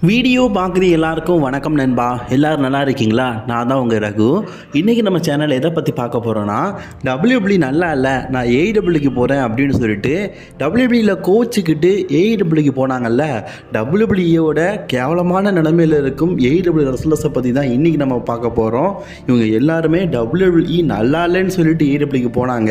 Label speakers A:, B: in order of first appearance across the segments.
A: Video பார்க்குற எல்லாருக்கும் வணக்கம் நண்பா. எல்லோரும் நல்லா இருக்கீங்களா? நான் தான் உங்கள் ரகு. இன்றைக்கி நம்ம சேனல் எதை பற்றி பார்க்க போகிறோன்னா, டபிள்யூபிள்யூ நல்லா இல்லை, நான் ஏஇடபிள்யூக்கு போகிறேன் அப்படின்னு சொல்லிட்டு டபிள்யூபிள்யூவில் கோச்சிக்கிட்டு ஏஇடபிள்யூக்கு போனாங்கல்ல. டபிள்யூபிள்யூவோட கேவலமான நிலைமையில் இருக்கும் ஏஇடபிள்யூ ரெஸ்லர்ஸை பற்றி தான் இன்றைக்கி நம்ம பார்க்க போகிறோம். இவங்க எல்லாருமே டபிள்யூபிள்யூ நல்லா இல்லைன்னு சொல்லிட்டு ஏஇடபிள்யூக்கு போனாங்க.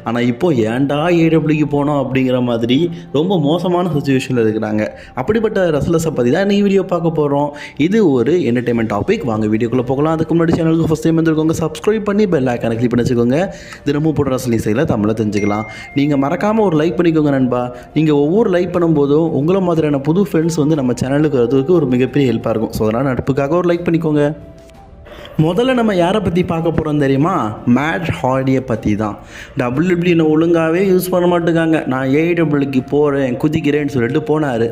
A: ஆனால் இப்போது ஏன்டா ஏஇடபிள்யூக்கு போனோம் அப்படிங்கிற மாதிரி ரொம்ப மோசமான சுச்சுவேஷனில் இருக்கிறாங்க. அப்படிப்பட்ட ரெஸ்லர்ஸை பற்றி தான் இன்றைக்கி வீடியோ பார்க்க போகிறோம். இது ஒரு என்டர்டைன்மெண்ட் டாபிக். வாங்க வீடியோக்குள்ளே போகலாம். அதுக்கு முன்னாடி சேனலுக்கு ஃபஸ்ட் டைம் வந்துருக்கோங்க, சப்ஸ்கிரைப் பண்ணி பெல் ஐக்கானை கிளிக் பண்ணி வச்சுக்கோங்க. தினமும் போடுற ரெஸ்லிங் செய்யல தமிழை தெரிஞ்சுக்கலாம். நீங்கள் மறக்காமல் ஒரு லைக் பண்ணிக்கோங்க நண்பா. நீங்கள் ஒவ்வொரு லைக் பண்ணும்போதும் உங்களை மாதிரியான புது ஃப்ரெண்ட்ஸ் வந்து நம்ம சேனலுக்கு வரதுக்கு ஒரு மிகப்பெரிய ஹெல்ப்பாக இருக்கும். ஸோ அதனால் நட்புக்காக ஒரு லைக் பண்ணிக்கோங்க. முதல்ல நம்ம யாரை பற்றி பார்க்க போகிறோம் தெரியுமா? மேட் ஹார்டியை பற்றி தான். டபிள்யூபிள்யூ ஒழுங்காகவே யூஸ் பண்ண மாட்டேங்காங்க. நான் ஏஇடபிள்யூக்கு போகிறேன் குதிக்கிறேன்னு சொல்லிட்டு போனார்.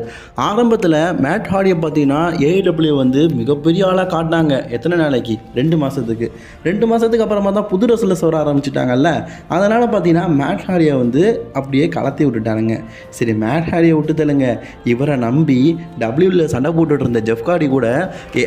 A: ஆரம்பத்தில் மேட் ஹார்டியை பார்த்தீங்கன்னா ஏஇடபிள்யூ வந்து மிகப்பெரிய ஆளாக காட்டினாங்க. எத்தனை நாளைக்கு? 2 மாதத்துக்கு. 2 மாதத்துக்கு அப்புறமா தான் புது ரெஸ்லர்ஸ் வர ஆரம்பிச்சிட்டாங்கல்ல. அதனால் பார்த்தீங்கன்னா மேட் ஹார்டியை வந்து அப்படியே கலத்தி விட்டுட்டானுங்க. சரி, மேட் ஹார்டியை விட்டு தள்ளுங்க. இவரை நம்பி டபிள்யூபிள்யூ சண்டை போட்டுட்டு இருந்த ஜெஃப் ஹார்டி கூட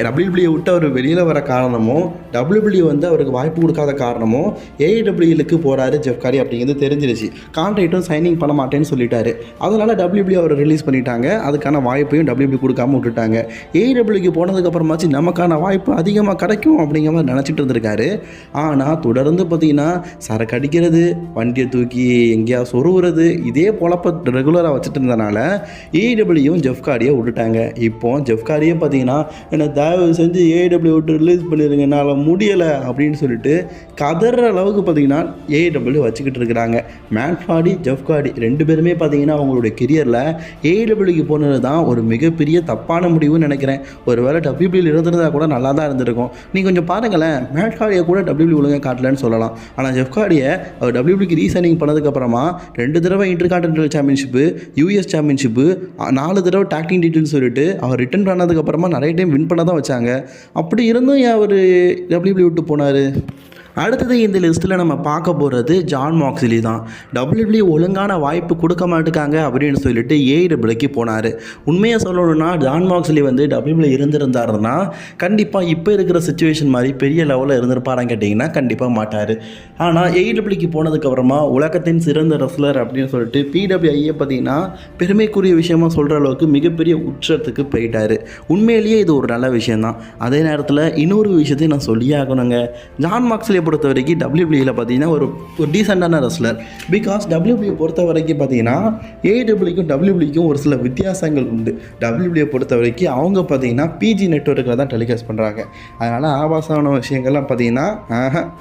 A: டபிள்யூபிள்யூ விட்டு அவர் வெளியில் வர காரணமும், டபிள்யூபிள்யூ வந்து அவருக்கு வாய்ப்பு கொடுக்காத காரணமும் ஏஇடபிள்யூக்கு போகிறாரு ஜெஃப் ஹார்டி அப்படிங்கிறது தெரிஞ்சிருச்சு. கான்ட்ராக்டும் சைனிங் பண்ண மாட்டேன்னு சொல்லிட்டாரு. அதனால் டபிள்யூபிள்யூ அவரை ரிலீஸ் பண்ணிட்டாங்க. அதுக்கான வாய்ப்பையும் டபிள்யூபிள்யூ கொடுக்காம விட்டுட்டாங்க. ஏஇடபிள்யூக்கு போனதுக்கப்புறமாச்சு நமக்கான வாய்ப்பு அதிகமாக கிடைக்கும் அப்படிங்கிற மாதிரி நினச்சிட்டு இருந்திருக்காரு. ஆனால் தொடர்ந்து பார்த்தீங்கன்னா சரக்கு அடிக்கிறது, வண்டியை தூக்கி எங்கேயா சொருவுறது, இதே பொழப்ப ரெகுலராக வச்சுட்டு இருந்தனால ஏஇடபிள்யூவும் ஜெஃப் ஹார்டியை விட்டுட்டாங்க. இப்போ ஜெஃப் ஹார்டியே பார்த்தீங்கன்னா என்னை தயவு செஞ்சு ஏஇடபிள்யூ விட்டு ரிலீஸ் பண்ணிடுங்க, என்னால் முடியலை அப்படின்னு சொல்லிட்டு கதற அளவுக்கு பார்த்தீங்கன்னா ஏஇடபிள்யூ வச்சுக்கிட்டு இருக்கிறாங்க. மேட் ஹார்டி, ஜெஃப் ஹார்டி 2 பேருமே பார்த்தீங்கன்னா அவங்களுடைய கெரியரில் ஏஇடபிள்யூக்கு போனது தான் ஒரு மிகப்பெரிய தப்பான முடிவுன்னு நினைக்கிறேன். ஒரு வேளை டபிள்யூபிள்யூ இருந்திருந்தா கூட நல்லா தான் இருந்திருக்கும். நீங்கள் கொஞ்சம் பாருங்களேன், மேட் ஹார்டியை கூட டபிள்யூபிள்யூ ஒழுங்காக காட்டலன்னு சொல்லலாம். ஆனால் ஜெஃப் ஹார்டியை அவர் டபிள்யூபிள்யூக்கு ரீசைனிங் பண்ணதுக்கப்புறமா 2 தடவை இன்டர்கான்டினென்டல் சாம்பியன்ஷிப்பு, யூஎஸ் சாம்பியன்ஷிப்பு, 4 தடவை டாக்டிங் டீட்டெயில்ஸ் சொல்லிட்டு அவர் ரிட்டர்ன் பண்ணதுக்கப்புறமா நிறைய டைம் வின் பண்ண தான் வச்சாங்க. அப்படி இருந்தும் அவர் டபிள்யூபிள்யூ விட்டு போனார். அடுத்தது இந்த லிஸ்ட்டில் நம்ம பார்க்க போகிறது ஜான் மாக்ஸ்லி தான். டபிள்யூபிள்யூ ஒழுங்கான வாய்ப்பு கொடுக்க மாட்டேங்காங்க அப்படின்னு சொல்லிட்டு ஏஇடபிள்யூக்கு போனார். உண்மையாக சொல்லணும்னா ஜான் மாக்ஸ்லி வந்து டபிள்யூபிள்யூ இருந்திருந்தாருன்னா கண்டிப்பாக இப்போ இருக்கிற சுச்சுவேஷன் மாதிரி பெரிய லெவலில் இருந்திருப்பாரான்னு கேட்டிங்கன்னா கண்டிப்பாக மாட்டார். ஆனால் ஏஇடபிள்யூக்கு போனதுக்கப்புறமா உலகத்தின் சிறந்த ரெஸ்லர் அப்படின்னு சொல்லிட்டு பிடபிள்யூஐயே பார்த்தீங்கன்னா பெருமைக்குரிய விஷயமா சொல்கிற அளவுக்கு மிகப்பெரிய உச்சத்துக்கு போயிட்டார். உண்மையிலேயே இது ஒரு நல்ல விஷயந்தான். அதே நேரத்தில் இன்னொரு விஷயத்தையும் நான் சொல்லியே ஆகணுங்க. ஜான் மாக்ஸ்லியை பொறுத்த வரைக்கும் டபிள்யூபிள்யூவில் பார்த்தீங்கன்னா ஒரு டீசெண்டான ரெஸ்லர். பிகாஸ் டபிள்யூபிள்யூ பொறுத்த வரைக்கும் பார்த்தீங்கன்னா ஏஇடபிள்யூக்கும் டபிள்யூபிள்யூக்கும் ஒரு சில வித்தியாசங்கள் உண்டு. டபிள்யூபிள்யூ பொறுத்த வரைக்கும் அவங்க பார்த்தீங்கன்னா பிஜி நெட்வொர்க்கில் தான் டெலிகாஸ்ட் பண்ணுறாங்க. அதனால் ஆபாசமான விஷயங்கள்லாம் பார்த்தீங்கன்னா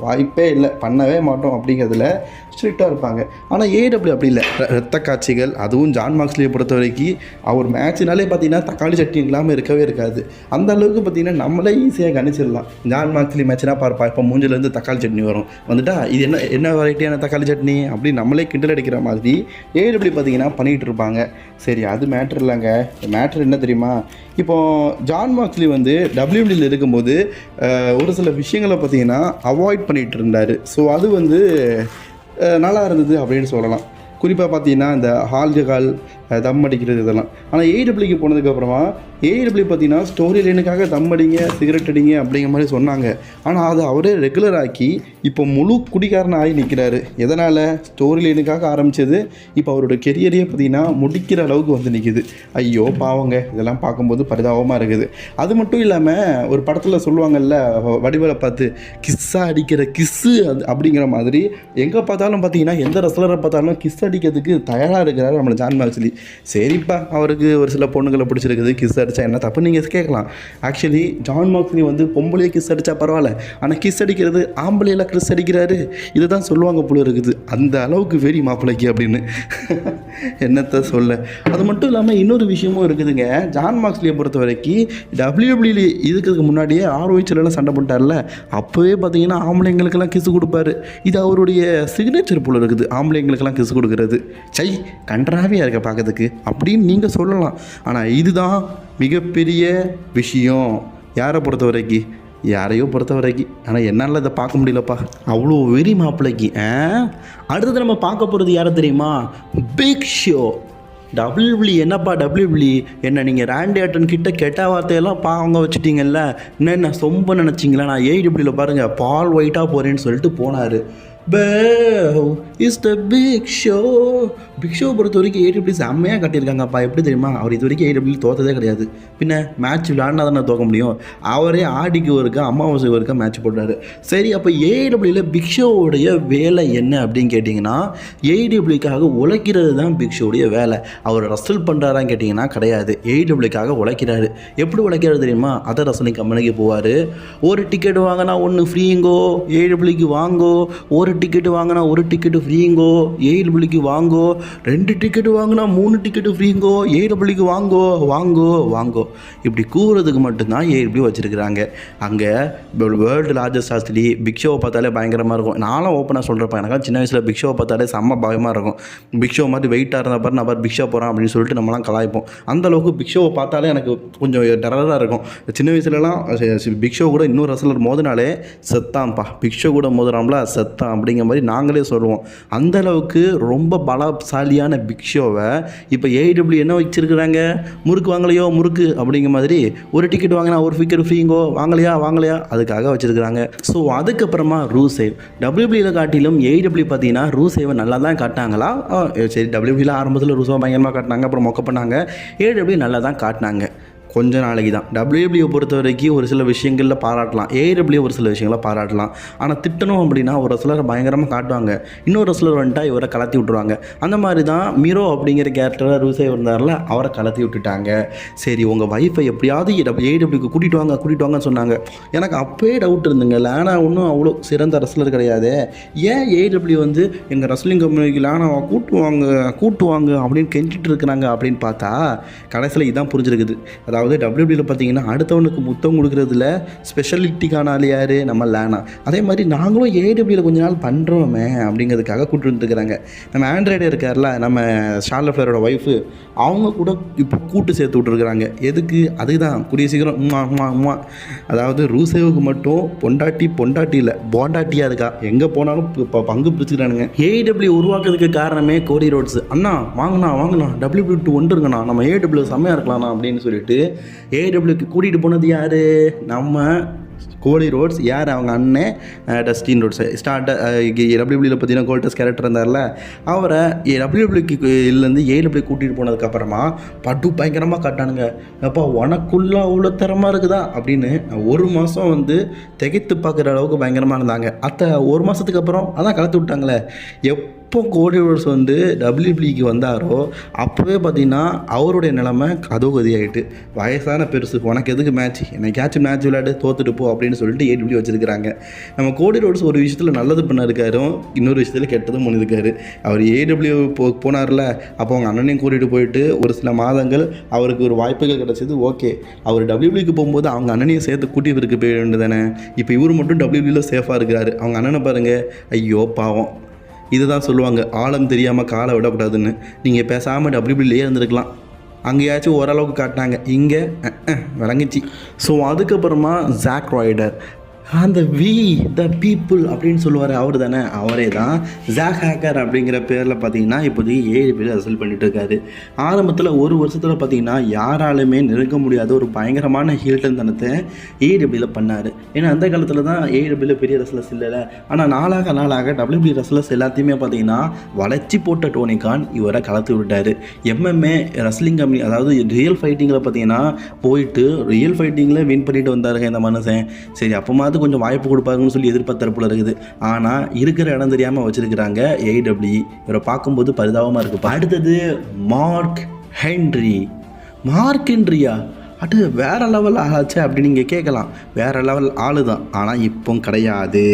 A: வாய்ப்பே இல்லை, பண்ணவே மாட்டோம் அப்படிங்கிறதுல ஸ்ட்ரிக்டாக இருப்பாங்க. ஆனால் ஏஇடபிள்யூ அப்படி இல்லை. ரத்த காட்சிகள், அதுவும் ஜான் மாக்ஸ்லியை பொறுத்த வரைக்கும் அவர் மேட்ச்னாலே பார்த்தீங்கன்னா தக்காளி சட்னி இல்லாமல் இருக்கவே இருக்காது. அந்த அளவுக்கு பார்த்தீங்கன்னா நம்மளே ஈஸியாக கணிச்சிடலாம். ஜான் மாக்ஸ்லி மேட்ச்னா பார்ப்பா, இப்போ மூஞ்சிலேருந்து தக்காளி சட்னி வரும், வந்துட்டா இது என்ன வெரைட்டியான தக்காளி சட்னி அப்படி நம்மளே கிண்டல் அடிக்கிற மாதிரி ஏடபிள்யூ பார்த்தீங்கன்னா பண்ணிகிட்டு இருப்பாங்க. சரி, அது மேட்ரு இல்லைங்க. மேட்ரு என்ன தெரியுமா? இப்போது ஜான் மாக்ஸ்லி வந்து டபிள்யூபிள்யூவில் இருக்கும்போது ஒரு சில விஷயங்களை பார்த்தீங்கன்னா அவாய்ட் பண்ணிகிட்டு இருந்தார். ஸோ அது வந்து நல்லா இருந்தது அப்படின்னு சொல்லலாம். குறிப்பாக பார்த்தீங்கன்னா இந்த ஹால்ஜகால், தம் அடிக்கிறது இதெல்லாம். ஆனால் ஏஇடபிள்யூக்கு போனதுக்கப்புறமா ஏஇடபிள்யூ பார்த்தீங்கன்னா ஸ்டோரி லைனுக்காக தம் அடிங்க, சிகரெட் அடிங்க அப்படிங்கிற மாதிரி சொன்னாங்க. ஆனால் அது அவரே ரெகுலர் ஆக்கி இப்போ முழு குடிகாரன் ஆகி நிற்கிறாரு. எதனால்? ஸ்டோரி லைனுக்காக ஆரம்பித்தது இப்போ அவரோட கெரியரையே பார்த்தீங்கன்னா முடிக்கிற அளவுக்கு வந்து நிற்கிது. ஐயோ பாவங்க, இதெல்லாம் பார்க்கும்போது பரிதாபமாக இருக்குது. அது மட்டும் இல்லாமல் ஒரு படத்தில் சொல்லுவாங்கல்ல, வடிவேலை பார்த்து கிஸ்ஸாக அடிக்கிற கிஸ்ஸு அது அப்படிங்கிற மாதிரி எங்கே பார்த்தாலும் பார்த்தீங்கன்னா எந்த ரெஸ்லரை பார்த்தாலும் கிஸ் அடிக்கிறதுக்கு தயாராக இருக்கிறாரு நம்மளை ஜான் மாக்ஸ்லி. சரிப்பா, அவருக்கு ஒரு சில பொண்ணுங்களை பிடிச்சிருக்குது, கிஸ் அடித்தா என்ன தப்பு நீங்கள் கேட்கலாம். ஆக்சுவலி ஜான் மாக்ஸ்லி வந்து பொம்பளையே கிஸ் அடித்தா பரவாயில்ல, ஆனால் கிஸ் அடிக்கிறது ஆம்பளையில் கிஸ் அடிக்கிறாரு, இதை தான் சொல்லுவாங்க போல இருக்குது. அந்த அளவுக்கு வெறி மாப்பிள்ளைக்கு அப்படின்னு என்னத்தை சொல்ல. அது மட்டும் இல்லாமல் இன்னொரு விஷயமும் இருக்குதுங்க. ஜான் மாக்ஸ்லியை பொறுத்த வரைக்கும் டபிள்யூபிள்யூ இதுக்கு முன்னாடியே ஆர்ஓஹெச்லாம் சண்டை போட்டார்ல, அப்போவே பார்த்தீங்கன்னா ஆம்பளைங்களுக்கெல்லாம் கிஸ் கொடுப்பாரு. இது அவருடைய சிக்னேச்சர் போல இருக்குது, ஆம்பளைங்களுக்கெல்லாம் கிஸ் கொடுக்குறது. சை, கன்றாவியாக இருக்க பார்க்கறதுக்கு அப்படின்னு நீங்கள் சொல்லலாம். ஆனால் இதுதான் மிகப்பெரிய விஷயம் யாரை பொறுத்த வரைக்கும், யாரையோ பொறுத்த வரைக்கும். ஆனால் என்னால் இதை பார்க்க முடியலப்பா, அவ்வளோ வெறி மாப்பிள்ளைக்கு. அடுத்தது நம்ம பார்க்க போகிறது யாரை தெரியுமா? Big show. டபிள்யூபிள்யூ என்னப்பா டபிள்யூபிள்யூ என்ன நீங்கள் ரேண்டி ஆட்டன் கிட்ட கெட்ட வார்த்தையெல்லாம் பாவங்க வச்சுட்டீங்கல்ல, என்ன சொம்ப நினச்சிங்களா? நான் ஏடபிள்யூவில் பாருங்கள் பால் ஒயிட்டாக போகிறேன்னு சொல்லிட்டு போனார். Is the big show. Big show பொறுத்த வரைக்கும் ஏடபிள்யூ செம்மையாக கட்டியிருக்காங்கப்பா. எப்படி தெரியுமா? அவர் இது வரைக்கும் ஏடபிள்யூ தோற்றதே கிடையாது. பின்ன மேட்ச் விளையாடினா தானே தோக்க முடியும். அவரே ஆடிக்கு ஒருக்கா அமாவாசை ஒருக்கா மேட்ச் போட்டார். சரி, அப்போ ஏடபிள்யூவில் பிக் ஷோவுடைய வேலை என்ன அப்படின்னு கேட்டிங்கன்னா, ஏடபிள்யூக்காக உழைக்கிறது தான் பிக் ஷோவுடைய வேலை. அவர் ரசல் பண்ணுறாரான்னு கேட்டிங்கன்னா கிடையாது. ஏடபிள்யூக்காக உழைக்கிறாரு. எப்படி உழைக்கிறது தெரியுமா? அதர் ரசலிங் கம்பெனிக்கு போவார். ஒரு டிக்கெட் வாங்கினா ஒன்று ஃப்ரீங்கோ, ஏடபிள்யூக்கு வாங்கோ. ஒரு டிக்கெட்டு வாங்கினா ஒரு டிக்கெட்டு ஃப்ரீங்கோ, ஏடபிள்யூக்கு வாங்கோ. 2 டிக்கெட்டு வாங்கினா 3 டிக்கெட்டு ஃப்ரீங்கோ, ஏடபிள்யூக்கு வாங்கோ வாங்கோ வாங்கோ. இப்படி கூறுறதுக்கு மட்டும்தான் ஏடபிள்யூ வச்சுருக்கிறாங்க. அங்கே வேர்ல்டு லார்ஜஸ்ட் ஆஸ்திலி பிக் ஷோவை பார்த்தாலே பயங்கரமாக இருக்கும். நானும் ஓப்பனாக சொல்கிறப்ப எனக்கு சின்ன வயசில் பிக் ஷோவை பார்த்தாலே செம்ம பயமாக இருக்கும். பிக் ஷோ மாதிரி வெயிட்டாக இருந்தால் பாரு நான் பிக் ஷோ போகிறான் அப்படின்னு சொல்லிட்டு நம்மளாம் கலாய்ப்போம். அந்தளவுக்கு பிக் ஷோவை பார்த்தாலே எனக்கு கொஞ்சம் டெரராக இருக்கும். சின்ன வயசுலலாம் பிக் ஷோ கூட இன்னொரு ரசலர் மோதினாலே செத்தான்ப்பா, பிக் ஷோ கூட மோதுறாம்ல செத்தான் அப்படிங்கிற மாதிரி நாங்களே சொல்லுவோம். அந்தளவுக்கு ரொம்ப பலசாலியான பிக் ஷோவை இப்போ ஏடபிள்யூ என்ன வச்சுருக்குறாங்க? முறுக்கு வாங்கலையோ முறுக்கு அப்படிங்கிற மாதிரி ஒரு டிக்கெட் வாங்கினா ஒரு டிக்கெட் ஃப்ரீங்கோ, வாங்கலையா அதுக்காக வச்சுருக்குறாங்க. ஸோ அதுக்கப்புறமா ரூசேவ். டபிள்யூபிள்யூவில் காட்டிலும் ஏடபிள்யூ பார்த்தீங்கன்னா ரூசேவை நல்லா தான் காட்டினாங்களா? சரி, டபிள்யூபிள்யூவில் ஆரம்பத்தில் ரூசேவை பயங்கரமாக காட்டினாங்க, அப்புறம் மொக்க பண்ணாங்க. ஏடபிள்யூ நல்லா தான் காட்டினாங்க கொஞ்ச நாளைக்கு தான். டபிள்யூபிள்யூ பொறுத்த வரைக்கும் ஒரு சில விஷயங்களில் பாராட்டலாம், ஏடபிள்யூ ஒரு சில விஷயங்களை பாராட்டலாம். ஆனால் திட்டணும் அப்படின்னா ஒரு சிலரை பயங்கரமாக காட்டுவாங்க, இன்னொரு சிலர் வந்துட்டா இவரை கலத்தி விட்டுருவாங்க. அந்த மாதிரி தான் மீரோ அப்படிங்கிற கேரக்டரை ரூசே இருந்தார்ல, அவரை கலத்தி விட்டுட்டாங்க. சரி, உங்கள் ஒய்ஃபை எப்படியாவது ஏடபிள்யூக்கு கூட்டிகிட்டு வாங்கன்னு சொன்னாங்க. எனக்கு அப்போயே டவுட் இருந்துங்க, லேனா ஒன்றும் அவ்வளோ சிறந்த ரசலர் கிடையாது, ஏன் ஏடபிள்யூ வந்து எங்கள் ரசலிங் கம்பெனிக்கு லேனாவை கூட்டுவாங்க அப்படின்னு கெஞ்சிட்டு இருக்கிறாங்க அப்படின்னு பார்த்தா கடைசியில் இதுதான் புரிஞ்சிருக்குது. அதாவது டபிள்யூபிள்யூவில் பார்த்தீங்கன்னா அடுத்தவனுக்கு முத்தம் கொடுக்குறதுல ஸ்பெஷலிட்டிக்கான ஆள் யார்? நம்ம லேனா. அதே மாதிரி நாங்களும் ஏடபிள்யூவில் கொஞ்ச நாள் பண்ணுறோமே அப்படிங்கிறதுக்காக கூப்பிட்டு வந்துருக்குறாங்க. நம்ம ஆண்ட்ராய்டு இருக்கார்ல, நம்ம ஷார்லட் ஃப்ளேரோட ஒய்ஃபு, அவங்க கூட இப்போ கூட்டு சேர்த்து விட்ருக்குறாங்க. எதுக்கு? அதுதான் கூடிய சீக்கிரம் அதாவது ரூசேவுக்கு மட்டும் பொண்டாட்டி இல்லை போண்டாட்டியாக இருக்கா, எங்கே போனாலும் பங்கு பிடிச்சிக்கிறானுங்க. ஏடபிள்யூ உருவாக்குறதுக்கு காரணமே கோடி ரோட்ஸ். அண்ணா வாங்கண்ணா டபிள்யூபிள்யூ வந்துருங்கண்ணா, நம்ம ஏடபிள்யூ செம்மையாக இருக்கலாம்ண்ணா அப்படின்னு சொல்லிட்டு ஏடபிள்யூக்கு கூட்டிகிட்டு போனது யார்? நம்ம கோடி ரோட்ஸ். யார்? அவங்க அண்ணன் டஸ்டின் ரோட்ஸ். டபிள்யூபிள்யூவில் பார்த்தீங்கன்னா கோல்டஸ் கேரக்டர் இருந்தார்ல, அவரை டபிள்யூபிள்யூக்கு இல்லைருந்து ஏடபிள்யூ கூட்டிகிட்டு போனதுக்கப்புறமா பட்டு பயங்கரமாக காட்டானுங்க. அப்போ உனக்குள்ள அவ்வளோ தரமாக இருக்குதா அப்படின்னு ஒரு மாதம் வந்து திகைத்து பார்க்குற அளவுக்கு பயங்கரமாக இருந்தாங்க. ஒரு மாதத்துக்கு அப்புறம் அதான் கலத்து விட்டாங்களே. எப்போ கோடி ரோட்ஸ் வந்து டபிள்யூபிள்யூக்கு வந்தாரோ அப்போவே பார்த்தீங்கன்னா அவருடைய நிலைமை கதோகதி ஆகிட்டு, வயசான பெருசு, உனக்கு எதுக்கு மேட்ச், என்னைக்காச்சும் மேட்ச் விளையாடு, தோத்துட்டு போ அப்படின்னு சொல்லிட்டு ஏடபிள்யூ வச்சுருக்கிறாங்க. நம்ம கோடி ரோட்ஸ் ஒரு விஷயத்தில் நல்லது பண்ணிருக்காரு, இன்னொரு விஷயத்தில் கெட்டதும் பண்ணியிருக்காரு. அவர் ஏடபிள்யூ போனார்ல, அப்போ அவங்க அண்ணனையும் கூட்டிகிட்டு போயிட்டு ஒரு சில மாதங்கள் அவருக்கு ஒரு வாய்ப்புகள் கிடச்சிது. ஓகே, அவர் டபிள்யூபிள்யூக்கு போகும்போது அவங்க அண்ணனையும் சேர்த்து கூட்டி இவருக்கு போய் வேண்டியதானே. இப்போ இவர் மட்டும் டபிள்யூபிள்யூவில் சேஃபாக இருக்கிறாரு. அவங்க அண்ணனை பாருங்கள், ஐயோ பாவம். இதுதான் சொல்லுவாங்க, ஆழம் தெரியாமல் காலை விடக்கூடாதுன்னு. நீங்கள் பேசாமல் டபிள்யூபிள்யூலேயே இருந்திருக்கலாம், அங்கேயாச்சும் ஓரளவுக்கு காட்டினாங்க, இங்கே விளங்கிச்சு. ஸோ அதுக்கப்புறமா ஜாக் ராய்டர், அந்த த பீப்புள் அப்படின்னு சொல்லுவார், அவர் தானே, அவரே தான் ஜாக் ஹேக்கர் அப்படிங்கிற பேரில் பார்த்தீங்கன்னா இப்போதைக்கு 7 பேர் அசல் பண்ணிட்டு இருக்காரு. ஆரம்பத்தில் ஒரு வருஷத்தில் பார்த்தீங்கன்னா யாராலுமே நெருங்க முடியாத ஒரு பயங்கரமான ஹீல்டன் தனத்தை ஏடபிள்யூவில் பண்ணார். ஏன்னா அந்த காலத்தில் தான் ஏடபிள்யூ பெரிய ரசலர்ஸ் இல்லைல்ல. ஆனால் நாளாக டபிள்யூபிள்யூ ரசலர்ஸ் எல்லாத்தையுமே பார்த்தீங்கன்னா வளைச்சி போட்ட டோனி கான் இவரை கலத்து விட்டார். எம்எம்ஏ ரஸ்லிங் கம்பெனி, அதாவது ரியல் ஃபைட்டிங்கில் பார்த்தீங்கன்னா போயிட்டு ரியல் ஃபைட்டிங்கில் வின் பண்ணிட்டு வந்தாருங்க இந்த மனுஷன். சரி, அப்போமாவது கொஞ்சம் வாய்ப்பு கொடுப்பாங்கன்னு சொல்லி எதிர்பார்த்தரப்புல இருக்குது. ஆனால் இருக்கிற இடம் தெரியாமல் வச்சுருக்கிறாங்க ஏடபிள்யூ. இவரை பார்க்கும்போது பரிதாபமாக இருக்குது. அடுத்தது மார்க் ஹென்ரியா, அது வேறு லெவல் ஆளாச்சு அப்படின்னு நீங்கள் கேட்கலாம். வேறு லெவல் ஆளு தான், ஆனால் இப்போ கிடையாது.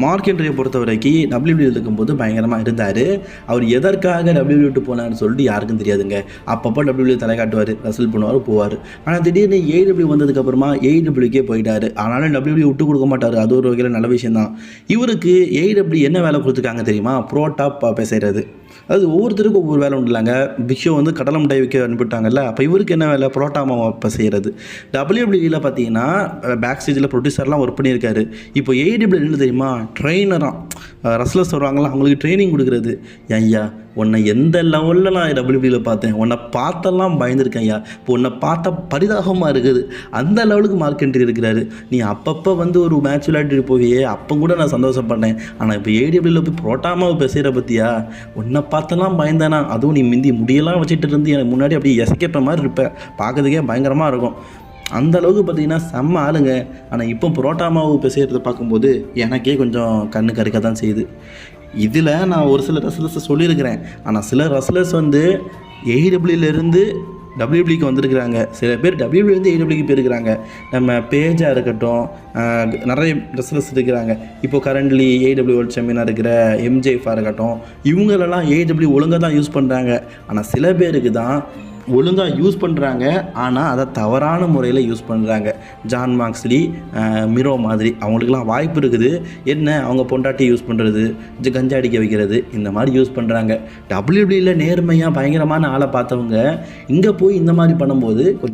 A: மார்க் ஹென்ரியை பொறுத்த வரைக்கும் டபிள்யூபிள்யூ இருக்கும்போது பயங்கரமாக இருந்தார். அவர் எதற்காக டபிள்யூபிள்யூ விட்டு போனார்னு சொல்லிட்டு யாருக்கும் தெரியாதுங்க. அப்பப்போ டபிள்யூபிள்யூ தலை காட்டுவார், ரசல் பண்ணுவார், போவார். ஆனால் திடீர்னு ஏடபிள்யூ வந்ததுக்கப்புறமா ஏடபிள்யூக்கே போயிட்டார். ஆனாலும் டபிள்யூபிள்யூ விட்டு கொடுக்க மாட்டார், அது ஒரு வகையில் நல்ல விஷயம் தான். இவருக்கு ஏடபிள்யூ என்ன வேலை கொடுத்துருக்காங்க தெரியுமா? ப்ரோடாப் பேசுகிறது. அது ஒவ்வொருத்தருக்கும் ஒவ்வொரு வேலை உண்டுலாங்க. பிக் ஷோ வந்து கடலை மிட்டாய் வைக்க அனுப்பிவிட்டாங்கல்ல, அப்போ இவருக்கு என்ன வேலை? புரோட்டா மாவை இப்போ செய்கிறது. டபிள்யூபிள்யூவில் பார்த்தீங்கன்னா பேக் ஸ்டேஜில் ப்ரொடியூசர்லாம் ஒர்க் பண்ணியிருக்காரு. இப்போ ஏடபிள்யூ என்ன தெரியுமா? ட்ரெயினராக ரஸ்லர்ஸ் வருவாங்களா, அவங்களுக்கு ட்ரைனிங் கொடுக்குறது. ஐயா உன்னை எந்த லெவலில் நான் டபிள்யூபிள்யூவில் பார்த்தேன், உன்னை பார்த்தெல்லாம் பயந்துருக்கேன் ஐயா. இப்போ உன்னை பார்த்தா பரிதாபமாக இருக்குது. அந்த லெவலுக்கு மார்க் என்ட்ரி இருக்கிறாரு. நீ அப்பப்போ வந்து ஒரு மேட்ச் விளையாடிட்டு போவியே, அப்போ கூட நான் சந்தோஷப்பட்டேன். ஆனால் இப்போ ஏடபிள்யூவில் போய் புரோட்டாமாவை பேசுகிற பற்றியா, உன்னை பார்த்தெல்லாம் பயந்தேனா. அதுவும் நீ மிந்தி முடியெல்லாம் வச்சுட்டு இருந்து எனக்கு முன்னாடி அப்படியே எசைக்கிற மாதிரி இருப்பேன். பார்க்கறதுக்கே பயங்கரமாக இருக்கும். அந்த அளவுக்கு பார்த்தீங்கன்னா செம்ம ஆளுங்க. ஆனால் இப்போ புரோட்டா மாவு பேசுகிறத பார்க்கும்போது எனக்கே கொஞ்சம் கண்ணு கருக்க தான் செய்யுது. இதில் நான் ஒரு சில ரெஸ்லர்ஸை சொல்லியிருக்கிறேன். ஆனால் சில ரெஸ்லர்ஸ் வந்து ஏடபிள்யூலேருந்து டபிள்யூபிள்யூக்கு வந்திருக்கிறாங்க. சில பேர் டபிள்யூபிள்யூலேருந்து ஏடபிள்யூக்கு போயிருக்கிறாங்க. நம்ம பேஜாக இருக்கட்டும், நிறைய ரெஸ்லர்ஸ் இருக்கிறாங்க. இப்போ கரண்ட்லி ஏடபிள்யூ வேர்ல்ட் சாம்பியனாக இருக்கிற எம்ஜேஃபாக இருக்கட்டும், இவங்களெல்லாம் ஏடபிள்யூ ஒழுங்காக தான் யூஸ் பண்ணுறாங்க. ஆனால் சில பேருக்கு தான் ஒழுங்காக யூஸ் பண்ணுறாங்க, ஆனால் அதை தவறான முறையில் யூஸ் பண்ணுறாங்க. ஜான் மாக்ஸ்லி, மிரோ மாதிரி அவங்களுக்குலாம் வாய்ப்பு இருக்குது. என்ன அவங்க பொண்டாட்டி யூஸ் பண்ணுறது, கஞ்சா அடிக்க வைக்கிறது, இந்த மாதிரி யூஸ் பண்ணுறாங்க. டபிள்யூபிள்யூவில் நேர்மையாக பயங்கரமான ஆளை பார்த்தவங்க இங்கே போய் இந்த மாதிரி பண்ணும்போது கொஞ்சம்